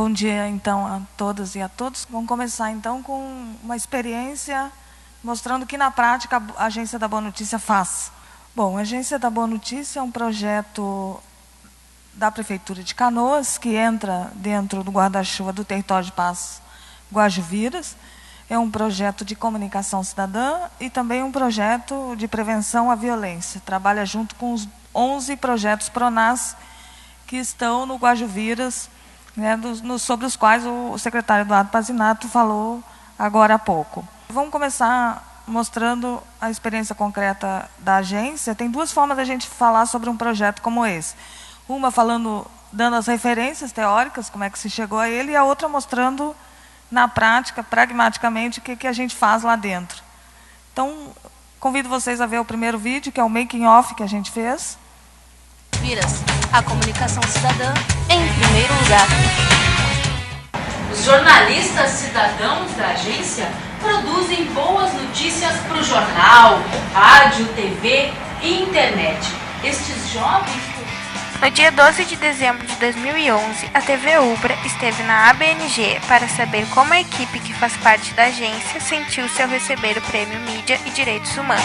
Bom dia, então, a todas e a todos. Vamos começar, então, com uma experiência mostrando que, na prática, a Agência da Boa Notícia faz. Bom, a Agência da Boa Notícia é um projeto da Prefeitura de Canoas, que entra dentro do guarda-chuva do Território de Paz Guajuviras. É um projeto de comunicação cidadã e também um projeto de prevenção à violência. Trabalha junto com os 11 projetos PRONAS que estão no Guajuviras, né, sobre os quais o secretário Eduardo Pazinato falou agora há pouco. Vamos começar mostrando a experiência concreta da agência. Tem duas formas da gente falar sobre um projeto como esse. Uma falando, dando as referências teóricas, como é que se chegou a ele, e a outra mostrando na prática, pragmaticamente, o que a gente faz lá dentro. Então, convido vocês a ver o primeiro vídeo, que é o making of que a gente fez. A comunicação cidadã em primeiro lugar. Os jornalistas cidadãos da agência produzem boas notícias para o jornal, rádio, TV e internet. Estes jovens... No dia 12 de dezembro de 2011, a TV Ubra esteve na ABNG para saber como a equipe que faz parte da agência sentiu-se ao receber o Prêmio Mídia e Direitos Humanos.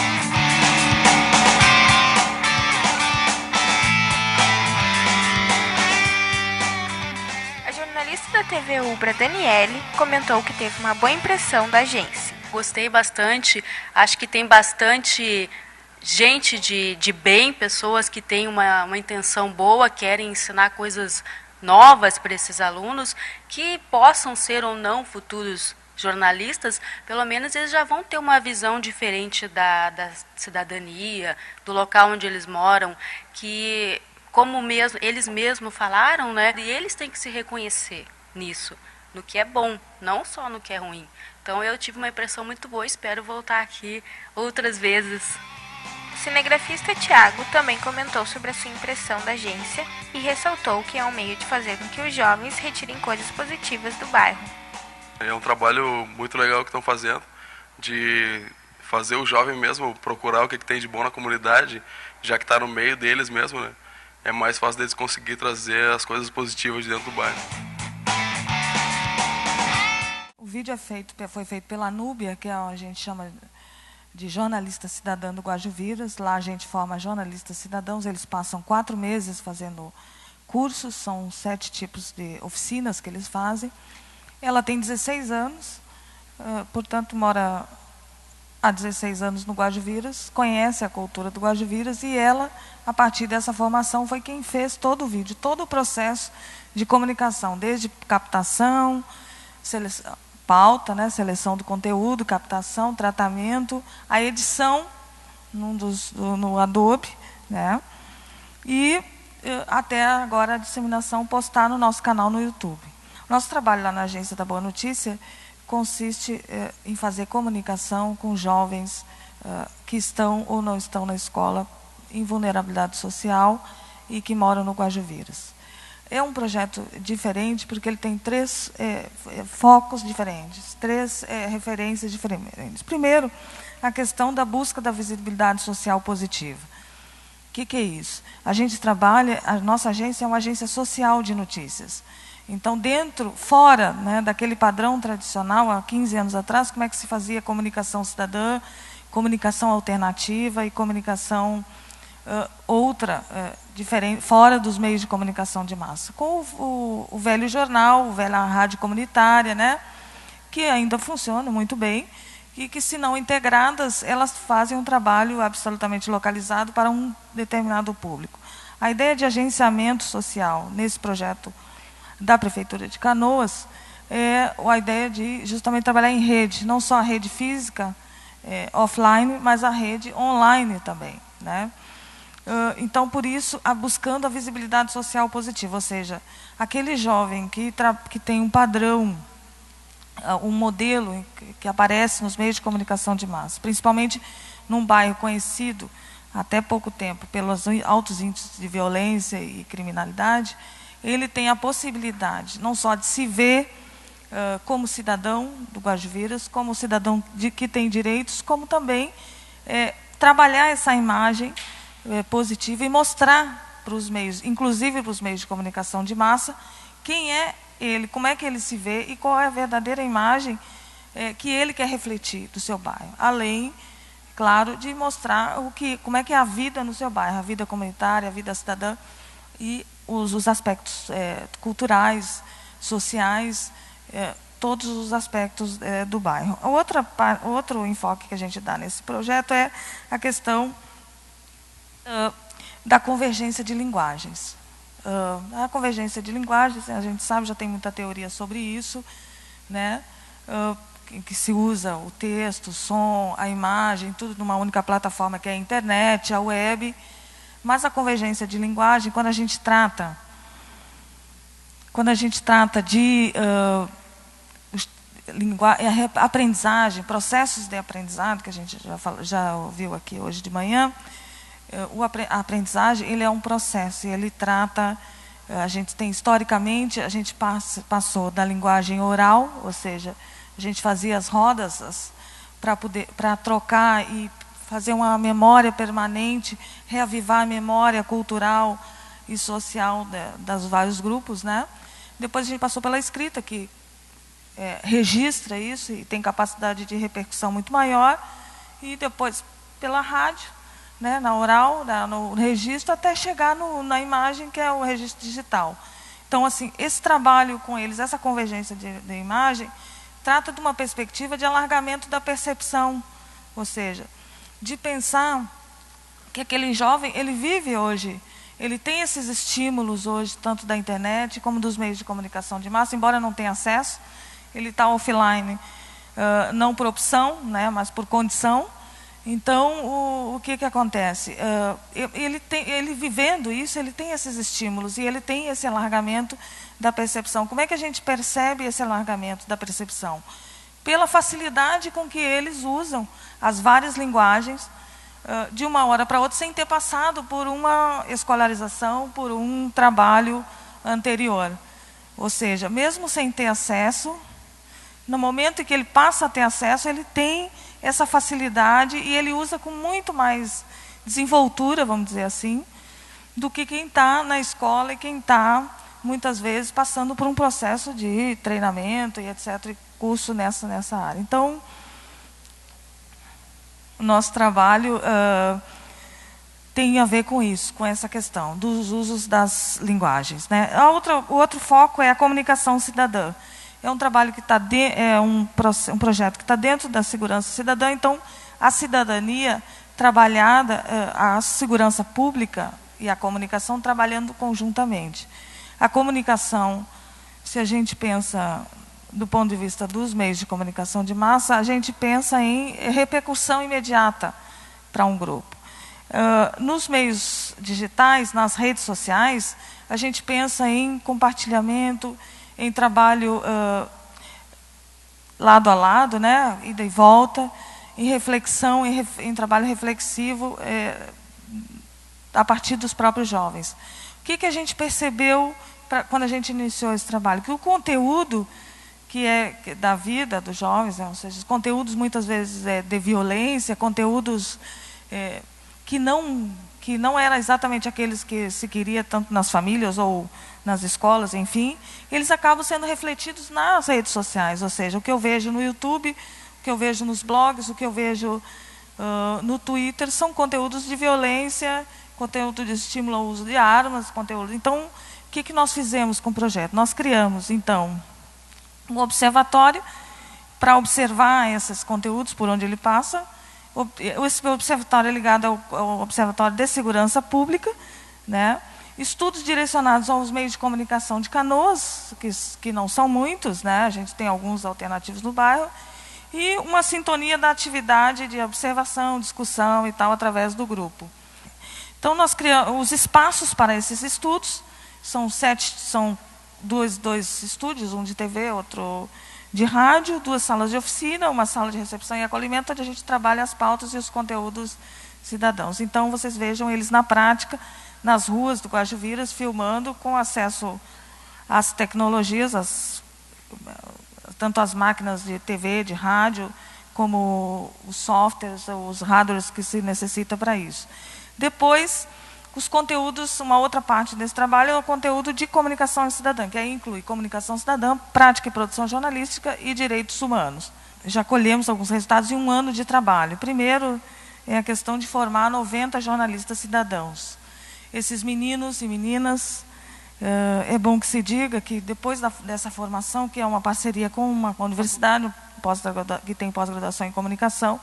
A jornalista da TV Ubra, Daniele, comentou que teve uma boa impressão da agência. Gostei bastante, acho que tem bastante gente de bem, pessoas que têm uma intenção boa, querem ensinar coisas novas para esses alunos, que possam ser ou não futuros jornalistas, pelo menos eles já vão ter uma visão diferente da cidadania, do local onde eles moram, que, como eles mesmos falaram, né, e eles têm que se reconhecer nisso, no que é bom, não só no que é ruim. Então eu tive uma impressão muito boa, espero voltar aqui outras vezes. O cinegrafista Tiago também comentou sobre a sua impressão da agência e ressaltou que é um meio de fazer com que os jovens retirem coisas positivas do bairro. É um trabalho muito legal que estão fazendo, de fazer o jovem mesmo procurar o que tem de bom na comunidade, já que está no meio deles mesmo, né? É mais fácil deles conseguir trazer as coisas positivas de dentro do bairro. O vídeo foi feito pela Núbia, que a gente chama de jornalista cidadã do Guajuviras. Lá a gente forma jornalistas cidadãos, eles passam 4 meses fazendo cursos, são 7 tipos de oficinas que eles fazem. Ela tem 16 anos, portanto mora há 16 anos no Guajuviras, conhece a cultura do Guajuviras e ela, a partir dessa formação, foi quem fez todo o vídeo, todo o processo de comunicação, desde captação, seleção, pauta, né, seleção do conteúdo, captação, tratamento, a edição no Adobe, né, e até agora a disseminação, postar no nosso canal no YouTube. Nosso trabalho lá na Agência da Boa Notícia consiste em fazer comunicação com jovens que estão ou não estão na escola em vulnerabilidade social e que moram no Guajuviras. É um projeto diferente porque ele tem 3 focos diferentes, 3 referências diferentes. Primeiro, a questão da busca da visibilidade social positiva. O que é isso? A gente trabalha, a nossa agência é uma agência social de notícias. Então, fora, né, daquele padrão tradicional, há 15 anos atrás, como é que se fazia comunicação cidadã, comunicação alternativa e comunicação diferente, fora dos meios de comunicação de massa. Com o velho jornal, a velha rádio comunitária, né, que ainda funciona muito bem, e que, se não integradas, elas fazem um trabalho absolutamente localizado para um determinado público. A ideia de agenciamento social nesse projeto da Prefeitura de Canoas é a ideia de justamente trabalhar em rede, não só a rede física, offline, mas a rede online também, né? Então, por isso, buscando a visibilidade social positiva, ou seja, aquele jovem que tem um padrão, um modelo que aparece nos meios de comunicação de massa, principalmente num bairro conhecido até pouco tempo pelos altos índices de violência e criminalidade, ele tem a possibilidade não só de se ver como cidadão do Guajuviras, como cidadão que tem direitos, como também trabalhar essa imagem positiva e mostrar para os meios, inclusive para os meios de comunicação de massa, quem é ele, como é que ele se vê e qual é a verdadeira imagem que ele quer refletir do seu bairro. Além, claro, de mostrar como é que é a vida no seu bairro, a vida comunitária, a vida cidadã e os aspectos culturais, sociais, todos os aspectos do bairro. Outro enfoque que a gente dá nesse projeto é a questão da convergência de linguagens. A convergência de linguagens, a gente sabe, já tem muita teoria sobre isso, né? Que se usa o texto, o som, a imagem, tudo numa única plataforma que é a internet, a web. Mas a convergência de linguagem, quando a gente trata de aprendizagem, processos de aprendizado, que a gente já ouviu aqui hoje de manhã, a aprendizagem ele é um processo, e ele trata, a gente tem historicamente, a gente passou da linguagem oral, ou seja, a gente fazia as rodas para trocar e fazer uma memória permanente, reavivar a memória cultural e social dos vários grupos, né? Depois a gente passou pela escrita, que registra isso e tem capacidade de repercussão muito maior, e depois pela rádio, né, na oral, no registro, até chegar na imagem, que é o registro digital. Então, assim, esse trabalho com eles, essa convergência de imagem, trata de uma perspectiva de alargamento da percepção, ou seja, de pensar que aquele jovem, ele vive hoje, ele tem esses estímulos hoje, tanto da internet como dos meios de comunicação de massa, embora não tenha acesso, ele está offline, não por opção, né, mas por condição. Então, o que acontece? Ele vivendo isso, ele tem esses estímulos e ele tem esse alargamento da percepção. Como é que a gente percebe esse alargamento da percepção? Pela facilidade com que eles usam as várias linguagens de uma hora para outra, sem ter passado por uma escolarização, por um trabalho anterior. Ou seja, mesmo sem ter acesso, no momento em que ele passa a ter acesso, ele tem essa facilidade e ele usa com muito mais desenvoltura, vamos dizer assim, do que quem está na escola e quem está, muitas vezes, passando por um processo de treinamento e etc., e curso nessa área. Então, o nosso trabalho tem a ver com isso, com essa questão dos usos das linguagens, né? O outro foco é a comunicação cidadã. É um trabalho que está um projeto que está dentro da segurança cidadã. Então, a cidadania trabalhada, a segurança pública e a comunicação trabalhando conjuntamente. A comunicação, se a gente pensa do ponto de vista dos meios de comunicação de massa, a gente pensa em repercussão imediata para um grupo. Nos meios digitais, nas redes sociais, a gente pensa em compartilhamento, em trabalho lado a lado, né, ida e volta, em reflexão, em trabalho reflexivo a partir dos próprios jovens. O que a gente percebeu quando a gente iniciou esse trabalho? Que o conteúdo que é da vida dos jovens, ou seja, os conteúdos muitas vezes de violência, conteúdos que não eram exatamente aqueles que se queria tanto nas famílias ou nas escolas, enfim, eles acabam sendo refletidos nas redes sociais, ou seja, o que eu vejo no YouTube, o que eu vejo nos blogs, o que eu vejo no Twitter, são conteúdos de violência, conteúdo de estímulo ao uso de armas, conteúdo. Então, o que nós fizemos com o projeto? Nós criamos, então, um observatório para observar esses conteúdos por onde ele passa. Esse observatório é ligado ao Observatório de Segurança Pública, né? Estudos direcionados aos meios de comunicação de Canoas, que não são muitos, né? A gente tem alguns alternativos no bairro, e uma sintonia da atividade de observação, discussão e tal, através do grupo. Então, nós criamos os espaços para esses estudos, são dois estúdios, um de TV, outro de rádio, 2 salas de oficina, uma sala de recepção e acolhimento, onde a gente trabalha as pautas e os conteúdos cidadãos. Então, vocês vejam eles na prática, nas ruas do Guajuviras, filmando com acesso às tecnologias, tanto as máquinas de TV, de rádio, como os softwares, os hardwares que se necessita para isso. Depois, os conteúdos, uma outra parte desse trabalho é o conteúdo de comunicação cidadã, que aí inclui comunicação cidadã, prática e produção jornalística e direitos humanos. Já colhemos alguns resultados em 1 ano de trabalho. Primeiro é a questão de formar 90 jornalistas cidadãos. Esses meninos e meninas, é bom que se diga que depois dessa formação, que é uma parceria com uma universidade que tem pós-graduação em comunicação,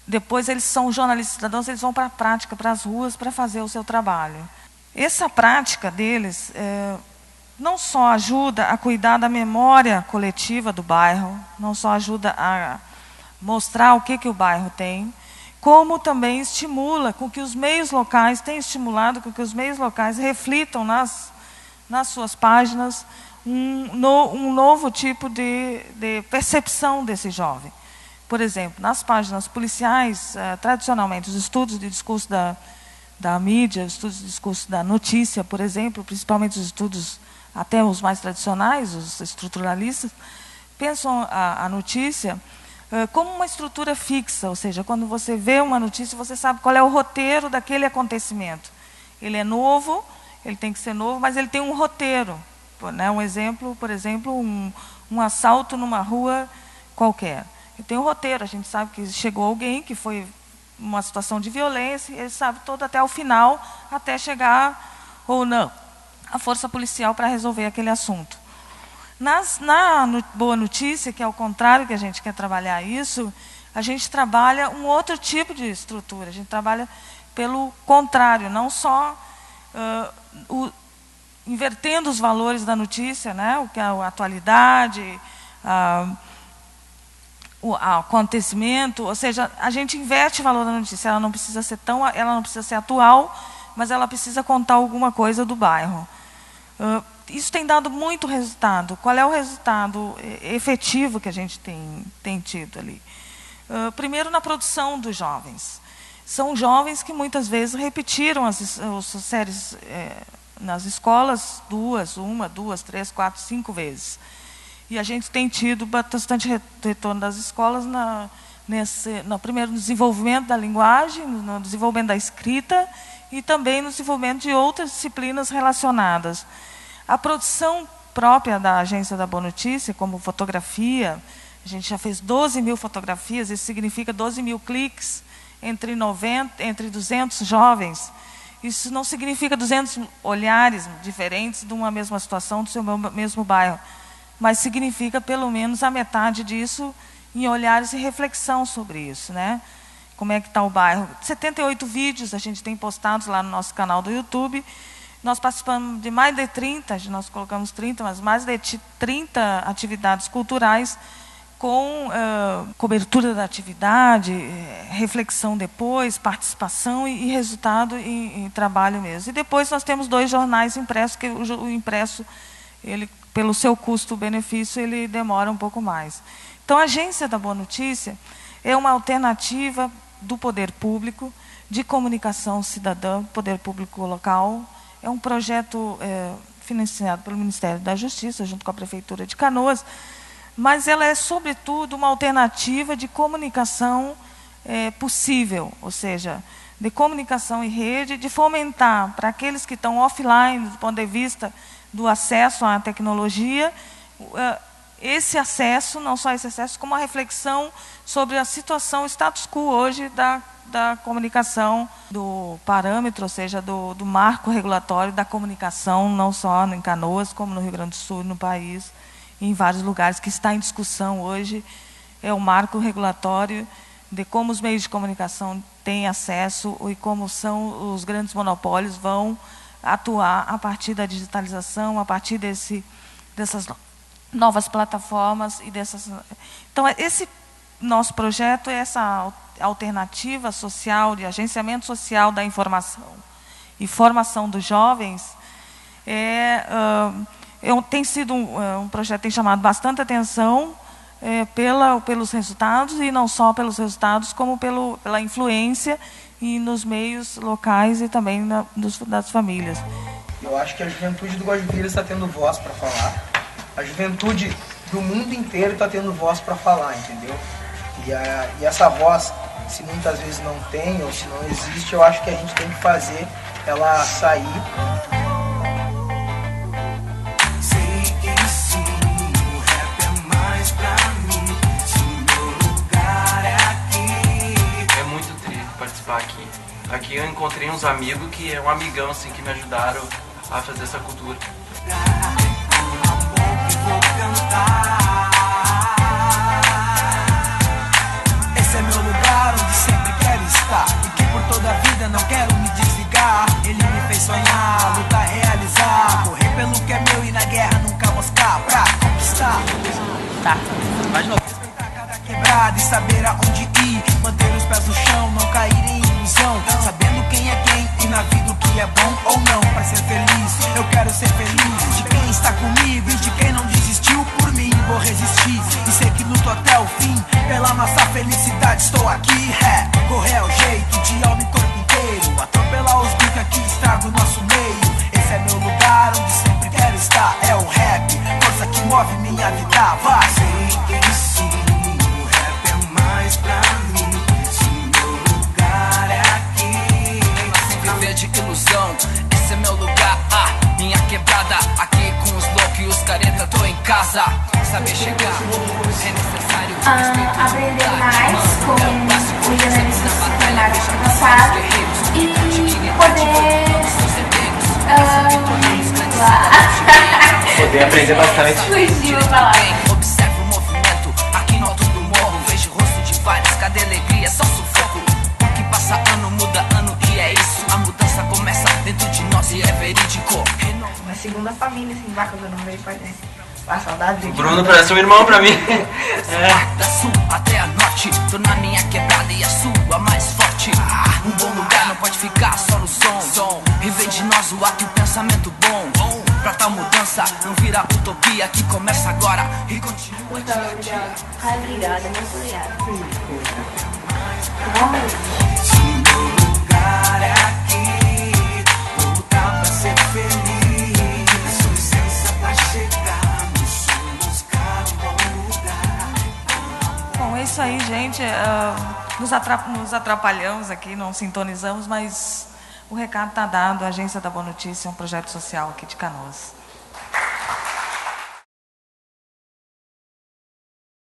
depois eles são jornalistas cidadãos, eles vão para a prática, para as ruas, para fazer o seu trabalho. Essa prática deles não só ajuda a cuidar da memória coletiva do bairro, não só ajuda a mostrar o que o bairro tem, como também estimula com que os meios locais, tem estimulado com que os meios locais reflitam nas suas páginas um novo tipo de percepção desse jovem. Por exemplo, nas páginas policiais, tradicionalmente, os estudos de discurso da mídia, os estudos de discurso da notícia, por exemplo, principalmente os estudos, até os mais tradicionais, os estruturalistas, pensam a notícia como uma estrutura fixa, ou seja, quando você vê uma notícia, você sabe qual é o roteiro daquele acontecimento. Ele é novo, ele tem que ser novo, mas ele tem um roteiro. Né? Um exemplo, por exemplo, um assalto numa rua qualquer. Ele tem um roteiro, a gente sabe que chegou alguém que foi uma situação de violência, ele sabe todo até o final, até chegar ou não a força policial para resolver aquele assunto. Na Boa Notícia, que é o contrário que a gente quer trabalhar isso, a gente trabalha um outro tipo de estrutura, a gente trabalha pelo contrário, não só invertendo os valores da notícia, né, o que é a atualidade, o acontecimento, ou seja, a gente inverte o valor da notícia, ela não precisa ser atual, mas ela precisa contar alguma coisa do bairro. Isso tem dado muito resultado. Qual é o resultado efetivo que a gente tem tido ali? Primeiro, na produção dos jovens. São jovens que muitas vezes repetiram as séries nas escolas uma, duas, 3, 4, 5 vezes. E a gente tem tido bastante retorno das escolas primeiro no desenvolvimento da linguagem, no desenvolvimento da escrita e também no desenvolvimento de outras disciplinas relacionadas. A produção própria da Agência da Boa Notícia, como fotografia, a gente já fez 12 mil fotografias, isso significa 12 mil cliques entre 200 jovens. Isso não significa 200 olhares diferentes de uma mesma situação, do seu mesmo bairro, mas significa pelo menos a metade disso em olhares e reflexão sobre isso, né? Como é que está o bairro. 78 vídeos a gente tem postados lá no nosso canal do YouTube. Nós participamos de mais de 30, nós colocamos 30, mas mais de 30 atividades culturais com cobertura da atividade, reflexão depois, participação e resultado em trabalho mesmo. E depois nós temos 2 jornais impressos, que o impresso, ele, pelo seu custo-benefício, ele demora um pouco mais. Então, a Agência da Boa Notícia é uma alternativa do poder público, de comunicação cidadã, poder público local. É um projeto financiado pelo Ministério da Justiça, junto com a Prefeitura de Canoas, mas ela é, sobretudo, uma alternativa de comunicação possível, ou seja, de comunicação em rede, de fomentar para aqueles que estão offline, do ponto de vista do acesso à tecnologia, esse acesso, não só esse acesso, como a reflexão sobre a situação, o status quo hoje da comunicação, do parâmetro, ou seja, do marco regulatório da comunicação, não só em Canoas, como no Rio Grande do Sul, no país, e em vários lugares que está em discussão hoje, é o marco regulatório de como os meios de comunicação têm acesso e como os grandes monopólios vão atuar a partir da digitalização, a partir dessas novas plataformas e dessas. Então, esse nosso projeto é essa alternativa social, de agenciamento social da informação e formação dos jovens. Tem sido um projeto que tem chamado bastante atenção pelos resultados, e não só pelos resultados, como pela influência e nos meios locais e também das famílias. Eu acho que a juventude do Guajuviras está tendo voz para falar. A juventude do mundo inteiro está tendo voz para falar, entendeu? E essa voz, se muitas vezes não tem ou se não existe, eu acho que a gente tem que fazer ela sair. Sei que sim, o rap é mais pra mim. Se meu lugar é aqui. É muito triste participar aqui. Aqui eu encontrei uns amigos que é um amigão assim que me ajudaram a fazer essa cultura. Vou cantar. Esse é meu lugar onde sempre quero estar e que por toda a vida não quero me desligar. Ele me fez sonhar, lutar, realizar, correr pelo que é meu e na guerra nunca moscar pra conquistar. Tá, mais novo. Respeitar cada quebrada e saber aonde ir, manter os pés no chão, não cair em ilusão, sabendo quem é quem e na vida o que é bom ou não. Pra ser feliz, eu quero ser feliz de quem está comigo e de quem não desistiu por mim. Vou resistir e sei que luto até o fim. Pela nossa felicidade estou aqui, correr é o jeito de alma e corpo inteiro. Atropelar os bica que estraga o nosso meio. Esse é meu lugar onde sempre quero estar. É o rap, força que move minha vida. Vai! Sei que sim, o rap é mais pra mim. Se meu lugar é aqui. Sem viver de ilusão, esse é meu lugar, minha quebrada. Aqui com os loucos e os careta, tô em casa. Saber chegar, é necessário aprender mais com o jornalista disciplinar do passado e Poder aprender bastante. Fugiu a palavra. Observe o movimento aqui no alto do morro. Vejo o rosto de vários, cadê alegria? Só sufoco. O que passa ano muda ano e é isso. A mudança começa dentro de nós e é verídico. Uma segunda família, assim, vaca do nome dele, pode a saudade O Bruno parece um irmão pra mim. Da sul até a norte, tô na minha quebrada e a sua mais forte. Um bom lugar não pode ficar só no som. Viver de nós o ato e o pensamento bom. Pra tal mudança não vira utopia que começa agora e continua. Muito obrigada. Obrigada, muito obrigada. Se meu lugar é aqui, vou lutar pra ser feliz. Sou licença pra chegar nos sonhos, buscar um bom lugar. Bom, é isso aí, gente. Nos atrapalhamos aqui, não sintonizamos, mas o recado está dado. A Agência da Boa Notícia é um projeto social aqui de Canoas.